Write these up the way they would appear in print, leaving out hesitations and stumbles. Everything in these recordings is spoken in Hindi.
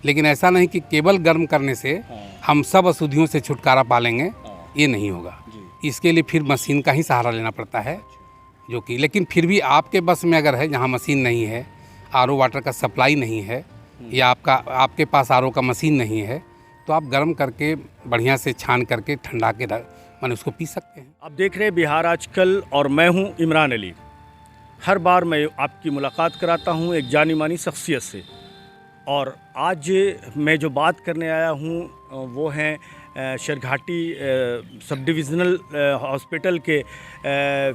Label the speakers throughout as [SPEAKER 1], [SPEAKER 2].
[SPEAKER 1] लेकिन ऐसा नहीं कि केवल गर्म करने से हम सब अशुद्धियों से छुटकारा पा लेंगे, ये नहीं होगा। इसके लिए फिर मशीन का ही सहारा लेना पड़ता है, जो कि लेकिन फिर भी आपके बस में अगर है, जहाँ मशीन नहीं है, आरओ वाटर का सप्लाई नहीं है, या आपके पास आरओ का मशीन नहीं है, तो आप गर्म करके बढ़िया से छान करके ठंडा के मैंने उसको पी सकते हैं।
[SPEAKER 2] आप देख रहे हैं बिहार आजकल और मैं हूं इमरान अली। हर बार मैं आपकी मुलाकात कराता हूं एक जानी मानी शख्सियत से, और आज मैं जो बात करने आया हूं वो हैं शेरघाटी सब डिविज़नल हॉस्पिटल के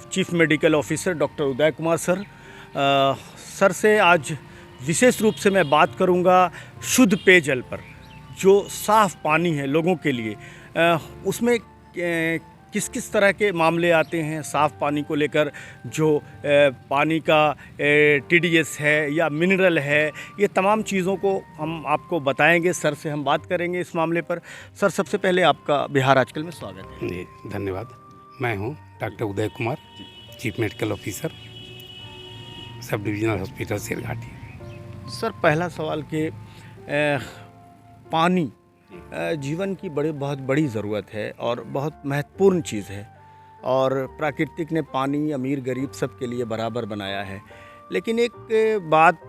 [SPEAKER 2] chief medical officer doctor Uday Kumar sir. Sir से आज विशेष रूप से मैं बात करूंगा शुद्ध पेयजल पर, जो साफ़ पानी है लोगों के लिए, उसमें किस किस तरह के मामले आते हैं साफ़ पानी को लेकर, जो पानी का टीडीएस है या मिनरल है, ये तमाम चीज़ों को हम आपको बताएंगे। सर से हम बात करेंगे इस मामले पर। सर, सबसे पहले आपका बिहार आजकल में स्वागत है।
[SPEAKER 1] जी धन्यवाद। मैं हूँ doctor Uday Kumar, chief medical officer, sub divisional hospital Sherghati.
[SPEAKER 2] Sir, पहला सवाल कि पानी जीवन की बहुत बड़ी ज़रूरत है और बहुत महत्वपूर्ण चीज़ है, और प्राकृतिक ने पानी अमीर गरीब सब के लिए बराबर बनाया है। लेकिन एक बात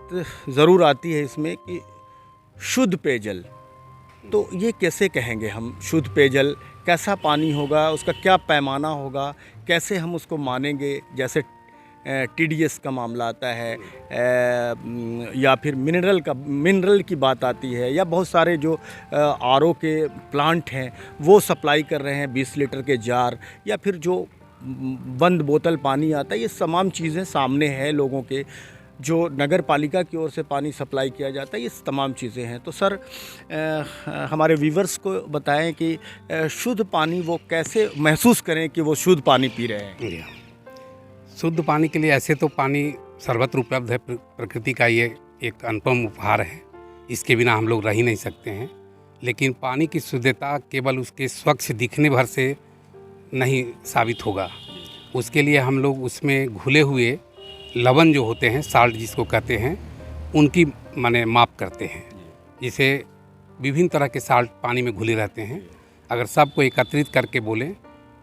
[SPEAKER 2] ज़रूर आती है इसमें कि शुद्ध पेयजल, तो ये कैसे कहेंगे हम शुद्ध पेयजल? कैसा पानी होगा, उसका क्या पैमाना होगा, कैसे हम उसको मानेंगे? जैसे टीडीएस का मामला आता है, या फिर मिनरल की बात आती है, या बहुत सारे जो आरओ के प्लांट हैं वो सप्लाई कर रहे हैं 20 लीटर के जार, या फिर जो बंद बोतल पानी आता है, ये तमाम चीज़ें सामने हैं लोगों के, जो नगर पालिका की ओर से पानी सप्लाई किया जाता है, ये तमाम चीज़ें हैं। तो सर, हमारे व्यूवर्स को बताएं कि शुद्ध पानी वो कैसे महसूस करें कि वो शुद्ध पानी पी रहे हैं।
[SPEAKER 1] शुद्ध पानी के लिए ऐसे तो पानी सर्वत्र उपलब्ध है, प्रकृति का ये एक अनुपम उपहार है, इसके बिना हम लोग रह ही नहीं सकते हैं। लेकिन पानी की शुद्धता केवल उसके स्वच्छ दिखने भर से नहीं साबित होगा, उसके लिए हम लोग उसमें घुले हुए लवण जो होते हैं, साल्ट जिसको कहते हैं, उनकी माप करते हैं। जिसे विभिन्न तरह के साल्ट पानी में घुले रहते हैं, अगर सबको एकत्रित करके बोलें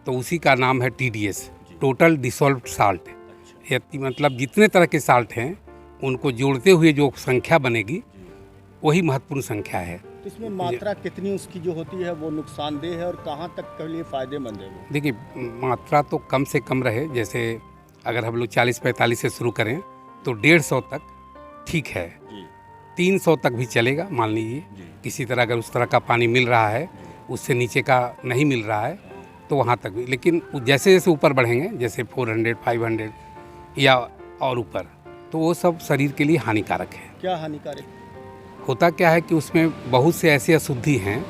[SPEAKER 1] तो उसी का नाम है टीडीएस, टोटल डिसॉल्व्ड साल्ट। मतलब जितने तरह के साल्ट हैं उनको जोड़ते हुए जो संख्या बनेगी वही महत्वपूर्ण संख्या है।
[SPEAKER 2] तो इसमें मात्रा कितनी उसकी जो होती है वो नुकसानदेह है और कहाँ तक के लिए फ़ायदेमंद है वो?
[SPEAKER 1] देखिए, मात्रा तो कम से कम रहे। जैसे अगर हम लोग 40-45 से शुरू करें तो 150 तक ठीक है, 300 तक भी चलेगा। मान लीजिए किसी तरह अगर उस तरह का पानी मिल रहा है, उससे नीचे का नहीं मिल रहा है, तो वहाँ तक भी। लेकिन जैसे जैसे ऊपर बढ़ेंगे, जैसे 400, 500 या और ऊपर, तो वो सब शरीर के लिए हानिकारक है।
[SPEAKER 2] क्या हानिकारक
[SPEAKER 1] होता क्या है कि उसमें बहुत से ऐसे अशुद्धि हैं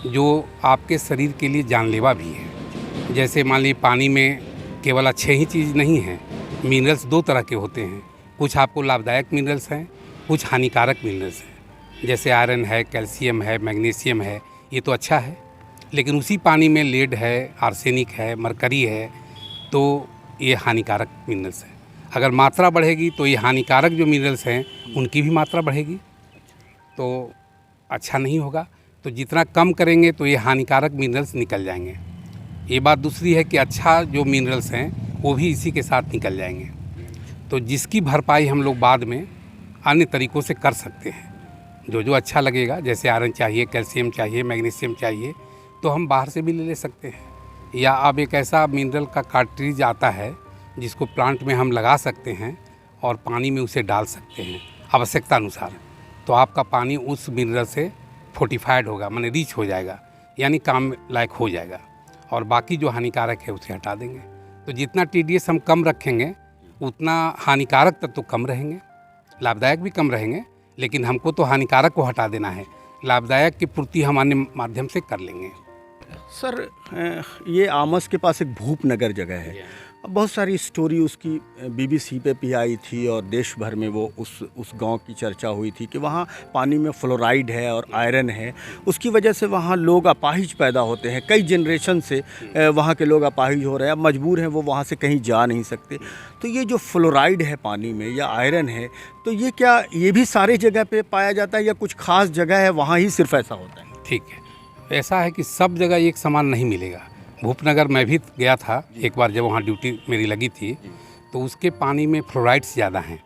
[SPEAKER 1] जो आपके शरीर के लिए जानलेवा भी हैं। जैसे मान लीजिए पानी में केवल अच्छे ही चीज़ नहीं है, मिनरल्स 2 तरह के होते हैं। कुछ आपको लाभदायक मिनरल्स हैं, कुछ हानिकारक मिनरल्स हैं। जैसे आयरन है, कैल्शियम है, मैग्नीशियम है, ये तो अच्छा है। लेकिन उसी पानी में लेड है, आर्सेनिक है, मरकरी है, तो ये हानिकारक मिनरल्स हैं। अगर मात्रा बढ़ेगी तो ये हानिकारक जो मिनरल्स हैं उनकी भी मात्रा बढ़ेगी, तो अच्छा नहीं होगा। तो जितना कम करेंगे तो ये हानिकारक मिनरल्स निकल जाएंगे। ये बात दूसरी है कि अच्छा जो मिनरल्स हैं वो भी इसी के साथ निकल जाएंगे। तो जिसकी भरपाई हम लोग बाद में अन्य तरीक़ों से कर सकते हैं, जो जो अच्छा लगेगा। जैसे आयरन चाहिए, कैल्शियम चाहिए, मैग्नीशियम चाहिए, तो हम बाहर से भी ले सकते हैं। या अब एक ऐसा मिनरल का कार्ट्रिज आता है जिसको प्लांट में हम लगा सकते हैं और पानी में उसे डाल सकते हैं आवश्यकता अनुसार। तो आपका पानी उस मिनरल से फोर्टिफाइड होगा, माने रिच हो जाएगा, यानी काम लायक हो जाएगा, और बाकी जो हानिकारक है उसे हटा देंगे। तो जितना टीडीएस हम कम रखेंगे उतना हानिकारक तत्व कम रहेंगे, लाभदायक भी कम रहेंगे। लेकिन हमको तो हानिकारक को हटा देना है, लाभदायक की पूर्ति हम अन्य माध्यम से कर लेंगे।
[SPEAKER 2] सर, ये आमस के पास एक भूपनगर जगह है, बहुत सारी स्टोरी उसकी BBC पे भी आई थी और देश भर में वो उस गांव की चर्चा हुई थी कि वहाँ पानी में फ्लोराइड है और आयरन है। उसकी वजह से वहाँ लोग अपाहिज पैदा होते हैं। कई जनरेशन से वहाँ के लोग अपाहिज हो रहे हैं, अब मजबूर हैं, वो वहाँ से कहीं जा नहीं सकते। तो ये जो फ्लोराइड है पानी में या आयरन है, तो ये क्या ये भी सारी जगह पे पाया जाता है या कुछ खास जगह है वहाँ ही सिर्फ ऐसा होता है?
[SPEAKER 1] ठीक है, ऐसा है कि सब जगह एक समान नहीं मिलेगा। भूपनगर मैं भी गया था एक बार, जब वहाँ ड्यूटी मेरी लगी थी, तो उसके पानी में फ्लोराइड्स ज़्यादा हैं।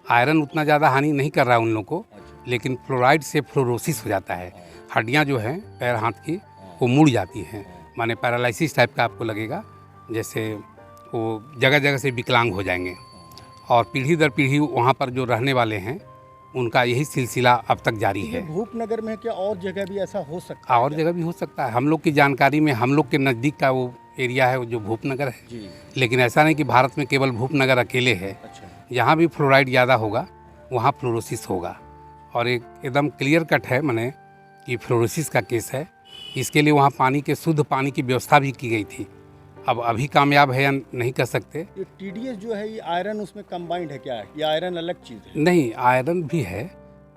[SPEAKER 1] आयरन उतना ज़्यादा हानि नहीं कर रहा है उन लोगों को, लेकिन फ्लोराइड से फ्लोरोसिस हो जाता है। हड्डियाँ जो हैं पैर हाथ की वो मुड़ जाती हैं, माने पैरालिसिस टाइप का आपको लगेगा, जैसे वो जगह जगह से विकलांग हो जाएंगे। और पीढ़ी दर पीढ़ी वहाँ पर जो रहने वाले हैं उनका यही सिलसिला अब तक जारी है।
[SPEAKER 2] भूपनगर में क्या और जगह भी ऐसा हो सकता है?
[SPEAKER 1] और जगह भी हो सकता है। हम लोग की जानकारी में हम लोग के नज़दीक का वो एरिया है जो भूपनगर है
[SPEAKER 2] जी।
[SPEAKER 1] लेकिन ऐसा नहीं कि भारत में केवल भूपनगर अकेले है।
[SPEAKER 2] अच्छा।
[SPEAKER 1] यहाँ भी फ्लोराइड ज़्यादा होगा वहाँ फ्लोरोसिस होगा। और एकदम क्लियर कट है माने कि फ्लोरोसिस का केस है। इसके लिए वहाँ पानी के शुद्ध पानी की व्यवस्था भी की गई थी। अब अभी कामयाब है या नहीं कह सकते।
[SPEAKER 2] ये TDS जो है ये आयरन उसमें कंबाइंड है क्या है? ये आयरन अलग चीज़ है?
[SPEAKER 1] नहीं, आयरन भी है,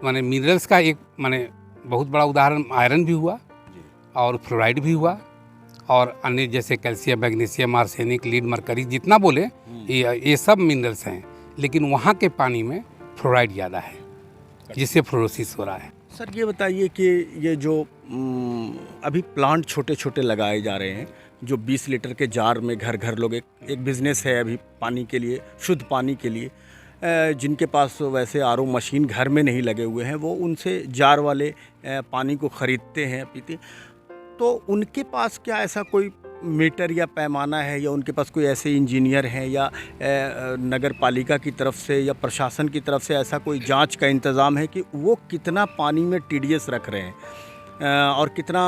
[SPEAKER 1] माने मिनरल्स का एक माने बहुत बड़ा उदाहरण आयरन भी हुआ और फ्लोराइड भी हुआ और अन्य जैसे calcium, magnesium, arsenic, lead, mercury, जितना बोले ये सब मिनरल्स हैं। लेकिन वहाँ के पानी में फ्लोराइड ज़्यादा है जिससे फ्लोरोसिस हो रहा है।
[SPEAKER 2] सर ये बताइए कि ये जो अभी प्लांट छोटे छोटे लगाए जा रहे हैं, जो 20 लीटर के जार में घर घर लोग एक बिज़नेस है अभी पानी के लिए, शुद्ध पानी के लिए, जिनके पास वैसे RO मशीन घर में नहीं लगे हुए हैं, वो उनसे जार वाले पानी को ख़रीदते हैं, पीते। तो उनके पास क्या ऐसा कोई मीटर या पैमाना है या उनके पास कोई ऐसे इंजीनियर हैं या नगर पालिका की तरफ से या प्रशासन की तरफ से ऐसा कोई जांच का इंतज़ाम है कि वो कितना पानी में TDS रख रहे हैं और कितना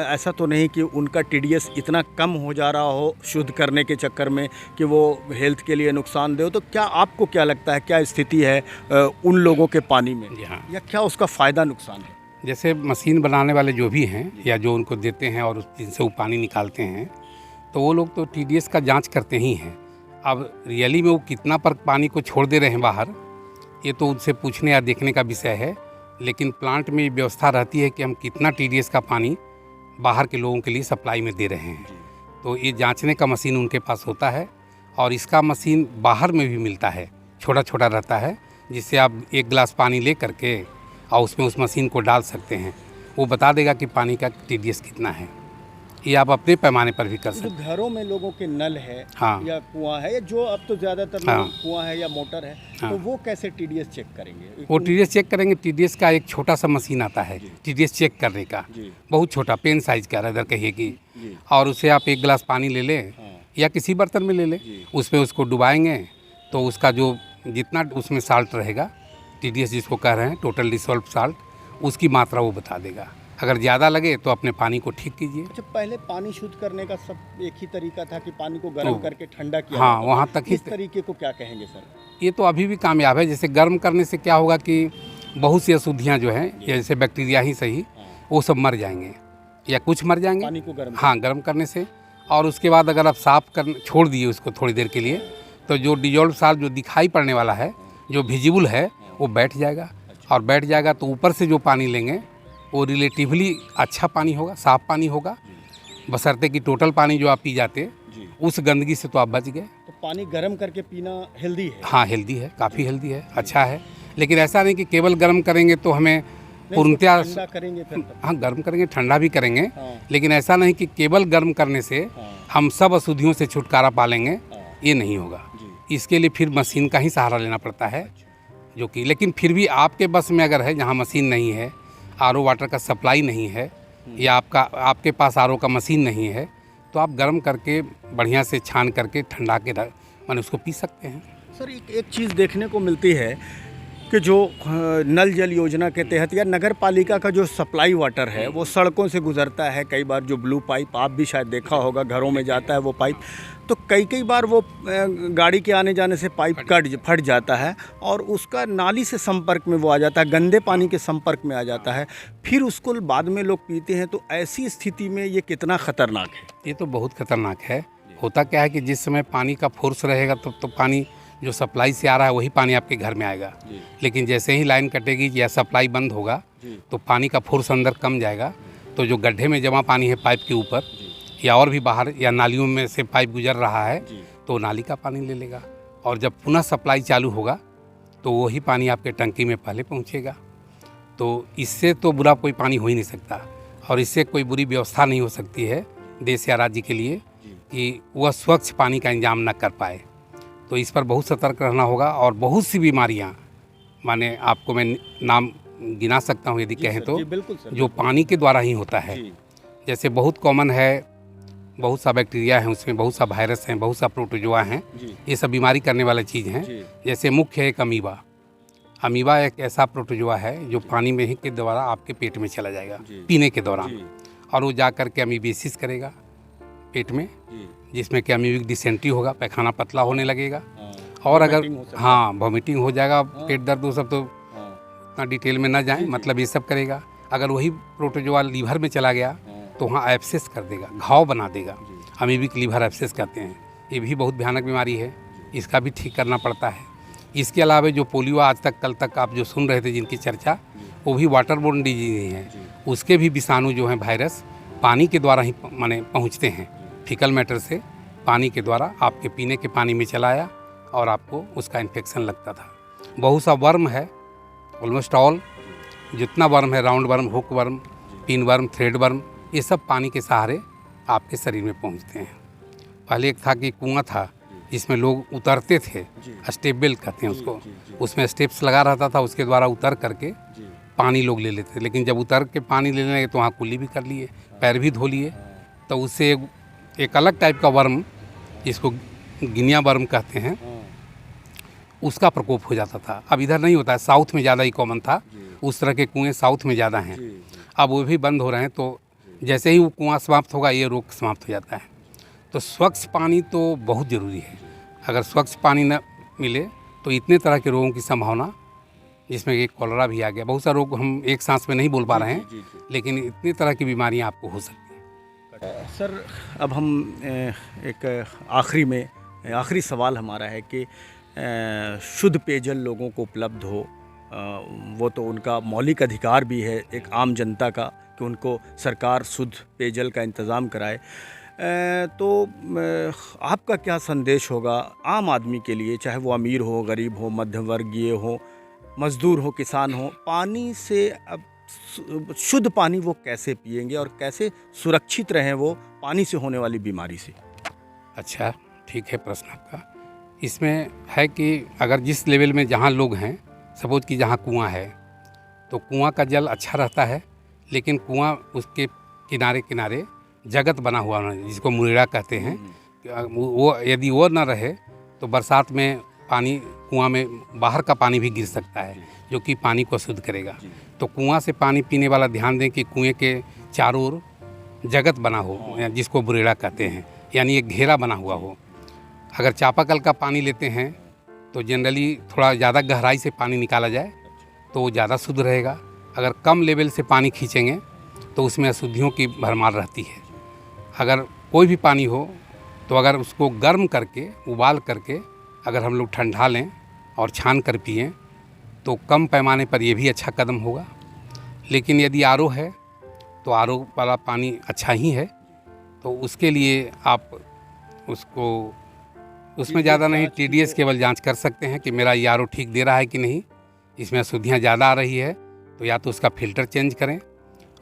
[SPEAKER 2] ऐसा तो नहीं कि उनका TDS इतना कम हो जा रहा हो शुद्ध करने के चक्कर में कि वो हेल्थ के लिए नुकसानदेह हो? तो क्या आपको क्या लगता है, क्या स्थिति है उन लोगों के पानी में?
[SPEAKER 1] जी हाँ,
[SPEAKER 2] या क्या उसका फ़ायदा नुकसान है?
[SPEAKER 1] जैसे मशीन बनाने वाले जो भी हैं या जो उनको देते हैं और जिनसे वो पानी निकालते हैं, तो वो लोग तो TDS का जांच करते ही हैं। अब रियली में वो कितना पर पानी को छोड़ दे रहे हैं बाहर, ये तो उनसे पूछने या देखने का विषय है। लेकिन प्लांट में ये व्यवस्था रहती है कि हम कितना TDS का पानी बाहर के लोगों के लिए सप्लाई में दे रहे हैं। तो ये जांचने का मशीन उनके पास होता है और इसका मशीन बाहर में भी मिलता है, छोटा छोटा रहता है, जिससे आप एक गिलास पानी ले करके और उसमें उस मशीन को डाल सकते हैं। वो बता देगा कि पानी का TDS कितना है। ये आप अपने पैमाने पर भी कर सकते हैं।
[SPEAKER 2] जो घरों में लोगों के नल है
[SPEAKER 1] हाँ,
[SPEAKER 2] या कुआं है, या जो अब तो ज़्यादातर
[SPEAKER 1] हाँ,
[SPEAKER 2] कुआं है या मोटर है,
[SPEAKER 1] हाँ,
[SPEAKER 2] तो वो कैसे TDS चेक करेंगे?
[SPEAKER 1] वो TDS चेक करेंगे। TDS का एक छोटा सा मशीन आता है TDS चेक करने का,
[SPEAKER 2] जी
[SPEAKER 1] बहुत छोटा, पेन साइज का इधर कहिए कि,
[SPEAKER 2] जी
[SPEAKER 1] और उसे आप एक गिलास पानी ले लें या किसी बर्तन में ले लें, उसमें उसको डुबाएंगे तो उसका जो जितना उसमें साल्ट रहेगा, TDS जिसको कह रहे हैं टोटल डिसॉल्व साल्ट, उसकी मात्रा वो बता देगा। अगर ज़्यादा लगे तो अपने पानी को ठीक कीजिए।
[SPEAKER 2] अच्छा, पहले पानी शुद्ध करने का सब एक ही तरीका था कि पानी को गर्म करके ठंडा किया
[SPEAKER 1] हाँ,
[SPEAKER 2] जाता था।
[SPEAKER 1] वहाँ तक ही।
[SPEAKER 2] इस तरीके को क्या कहेंगे सर?
[SPEAKER 1] ये तो अभी भी कामयाब है। जैसे गर्म करने से क्या होगा कि बहुत सी अशुद्धियाँ जो हैं, जैसे बैक्टीरिया ही सही, वो सब मर जाएंगे या कुछ मर जाएंगे
[SPEAKER 2] पानी को गर्म
[SPEAKER 1] हाँ, गर्म करने से। और उसके बाद अगर आप साफ़ कर छोड़ दिए उसको थोड़ी देर के लिए, तो जो डिजॉल्व साल्ट जो दिखाई पड़ने वाला है, जो विजिबल है, वो बैठ जाएगा। और बैठ जाएगा तो ऊपर से जो पानी लेंगे वो रिलेटिवली अच्छा पानी होगा, साफ़ पानी होगा, बशर्ते कि टोटल पानी जो आप पी जाते उस गंदगी से तो आप बच गए।
[SPEAKER 2] तो पानी गर्म करके पीना हेल्दी है?
[SPEAKER 1] हाँ, हेल्दी है, काफ़ी हेल्दी है, अच्छा है। लेकिन ऐसा नहीं कि केवल गर्म करेंगे तो हमें पूर्णतः
[SPEAKER 2] ठंडा करेंगे फिर?
[SPEAKER 1] हाँ, गर्म करेंगे, ठंडा भी करेंगे,
[SPEAKER 2] हाँ।
[SPEAKER 1] लेकिन ऐसा नहीं कि केवल गर्म करने से हम सब अशुद्धियों से छुटकारा पा लेंगे, ये नहीं होगा। इसके लिए फिर मशीन का ही सहारा लेना पड़ता है, जो कि लेकिन फिर भी आपके बस में अगर है, जहाँ मशीन नहीं है, RO वाटर का सप्लाई नहीं है, या आपके पास RO का मशीन नहीं है, तो आप गर्म करके बढ़िया से छान करके ठंडा के माने उसको पी सकते हैं।
[SPEAKER 2] सर एक चीज़ देखने को मिलती है कि जो नल जल योजना के तहत या नगर पालिका का जो सप्लाई वाटर है वो सड़कों से गुजरता है। कई बार जो ब्लू पाइप, आप भी शायद देखा होगा, घरों में जाता है वो पाइप, तो कई बार वो गाड़ी के आने जाने से पाइप फट जाता है और उसका नाली से संपर्क में वो आ जाता है, गंदे पानी के संपर्क में आ जाता है, फिर उसको बाद में लोग पीते हैं। तो ऐसी स्थिति में ये कितना ख़तरनाक है?
[SPEAKER 1] ये तो बहुत खतरनाक है। होता क्या है कि जिस समय पानी का फोर्स रहेगा तो पानी जो सप्लाई से आ रहा है वही पानी आपके घर में आएगा। लेकिन जैसे ही लाइन कटेगी या सप्लाई बंद होगा तो पानी का फोर्स अंदर कम जाएगा, तो जो गड्ढे में जमा पानी है पाइप के ऊपर या और भी बाहर या नालियों में से पाइप गुजर रहा है तो नाली का पानी ले लेगा, और जब पुनः सप्लाई चालू होगा तो वही पानी आपके टंकी में पहले पहुँचेगा। तो इससे तो बुरा कोई पानी हो ही नहीं सकता, और इससे कोई बुरी व्यवस्था नहीं हो सकती है देश या राज्य के लिए कि वह स्वच्छ पानी का इंतजाम न कर पाए। तो इस पर बहुत सतर्क रहना होगा, और बहुत सी बीमारियां, माने आपको मैं नाम गिना सकता हूं यदि कहें तो, जो पानी के द्वारा ही होता है। जैसे बहुत कॉमन है, बहुत सा बैक्टीरिया है उसमें, बहुत सा वायरस हैं, बहुत सा प्रोटोजोआ हैं, ये सब बीमारी करने वाली चीज़ हैं। जैसे मुख्य एक अमीबा। अमीबा एक ऐसा प्रोटोजोआ है जो पानी में ही के द्वारा आपके पेट में चला जाएगा पीने के दौरान, और वो जा कर के अमीबेसिस करेगा पेट में, जिसमें कि अमीबिक डिसेंट्री होगा, पैखाना पतला होने लगेगा, और अगर वॉमिटिंग हो जाएगा, पेट दर्द, वो सब तो इतना डिटेल में ना जाएं, मतलब ये सब करेगा। अगर वही प्रोटोजोआ लीवर में चला गया तो वहाँ एब्सेस कर देगा, घाव बना देगा, अमीबिक लीवर एब्सेस कहते हैं। ये भी बहुत भयानक बीमारी है, इसका भी ठीक करना पड़ता है। इसके अलावा जो पोलियो आज तक कल तक आप जो सुन रहे थे जिनकी चर्चा, वो भी वाटरबोर्न डिजीज है। उसके भी विषाणु जो हैं, वायरस, पानी के द्वारा ही माने पहुँचते हैं, फीकल मैटर से पानी के द्वारा आपके पीने के पानी में चला आया और आपको उसका इन्फेक्शन लगता था। बहुत सा वर्म है, ऑलमोस्ट ऑल जितना वर्म है, round worm, hook worm, pin worm, thread worm, ये सब पानी के सहारे आपके शरीर में पहुंचते हैं। पहले एक था कि कुआं था जिसमें लोग उतरते थे, स्टेप बेल कहते हैं उसको, उसमें स्टेप्स लगा रहता था, उसके द्वारा उतर करके पानी लोग ले लेते थे। लेकिन जब उतर के पानी लेने लगे तो वहाँ कुल्ली भी कर लिए, पैर भी धो लिए, तो उससे एक अलग टाइप का वर्म, जिसको गिनिया वर्म कहते हैं, उसका प्रकोप हो जाता था। अब इधर नहीं होता है, साउथ में ज़्यादा ही कॉमन था, उस तरह के कुएँ साउथ में ज़्यादा हैं। अब वो भी बंद हो रहे हैं, तो जैसे ही वो कुआँ समाप्त होगा ये रोग समाप्त हो जाता है। तो स्वच्छ पानी तो बहुत ज़रूरी है। अगर स्वच्छ पानी न मिले तो इतने तरह के रोगों की संभावना, जिसमें एक कॉलरा भी आ गया, बहुत सारे रोग हम एक सांस में नहीं बोल पा रहे हैं, लेकिन इतनी तरह की बीमारियाँ आपको हो सकती हैं।
[SPEAKER 2] सर, अब हम एक आखिरी सवाल हमारा है कि शुद्ध पेयजल लोगों को उपलब्ध हो, वो तो उनका मौलिक अधिकार भी है एक आम जनता का कि उनको सरकार शुद्ध पेयजल का इंतज़ाम कराए। तो आपका क्या संदेश होगा आम आदमी के लिए, चाहे वो अमीर हो, गरीब हो, मध्यवर्गीय हो, मज़दूर हो, किसान हो, पानी से अब शुद्ध पानी वो कैसे पिएंगे और कैसे सुरक्षित रहें वो पानी से होने वाली बीमारी से?
[SPEAKER 1] अच्छा, ठीक है प्रश्न आपका। इसमें है कि अगर जिस लेवल में जहाँ लोग हैं, सपोज कि जहाँ कुआं है तो कुआं का जल अच्छा रहता है, लेकिन कुआं उसके किनारे किनारे जगत बना हुआ है जिसको मुरेड़ा कहते हैं, वो यदि वो ना रहे तो बरसात में पानी कुआं में बाहर का पानी भी गिर सकता है, जो कि पानी को शुद्ध करेगा। तो कुआं से पानी पीने वाला ध्यान दें कि कुएं के चारों ओर जगत बना हो, जिसको बुरेड़ा कहते हैं, यानी एक घेरा बना हुआ हो। अगर चापाकल का पानी लेते हैं तो जनरली थोड़ा ज़्यादा गहराई से पानी निकाला जाए तो वो ज़्यादा शुद्ध रहेगा। अगर कम लेवल से पानी खींचेंगे तो उसमें अशुद्धियों की भरमार रहती है। अगर कोई भी पानी हो तो अगर उसको गर्म करके, उबाल करके अगर हम लोग ठंडा लें और छान कर पिएं तो कम पैमाने पर ये भी अच्छा कदम होगा। लेकिन यदि आरओ है तो आरओ वाला पानी अच्छा ही है, तो उसके लिए आप उसको उसमें ज़्यादा नहीं, टीडीएस केवल जांच कर सकते हैं कि मेरा ये आरओ ठीक दे रहा है कि नहीं, इसमें अशुद्धियाँ ज़्यादा आ रही है तो या तो उसका फ़िल्टर चेंज करें,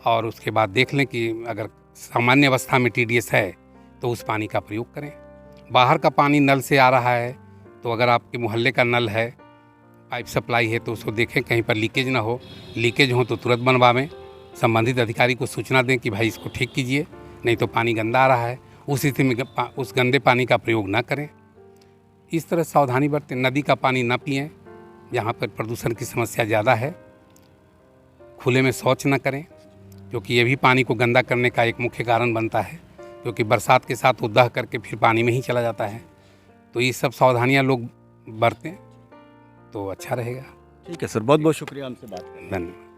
[SPEAKER 1] और उसके बाद देख लें कि अगर सामान्य अवस्था में टीडीएस है तो उस पानी का प्रयोग करें। बाहर का पानी नल से आ रहा है तो अगर आपके मोहल्ले का नल है, पाइप सप्लाई है, तो उसको देखें कहीं पर लीकेज ना हो। लीकेज हो तो तुरंत बनवावें, संबंधित अधिकारी को सूचना दें कि भाई इसको ठीक कीजिए, नहीं तो पानी गंदा आ रहा है। उस स्थिति में उस गंदे पानी का प्रयोग ना करें। इस तरह सावधानी बरतें। नदी का पानी ना पिएं जहाँ पर प्रदूषण की समस्या ज़्यादा है। खुले में शौच न करें, क्योंकि ये भी पानी को गंदा करने का एक मुख्य कारण बनता है, क्योंकि बरसात के साथ वो दह करके फिर पानी में ही चला जाता है। तो ये सब सावधानियाँ लोग बरतें तो अच्छा रहेगा।
[SPEAKER 2] ठीक है सर, बहुत बहुत शुक्रिया हमसे बात करने।
[SPEAKER 1] धन्यवाद।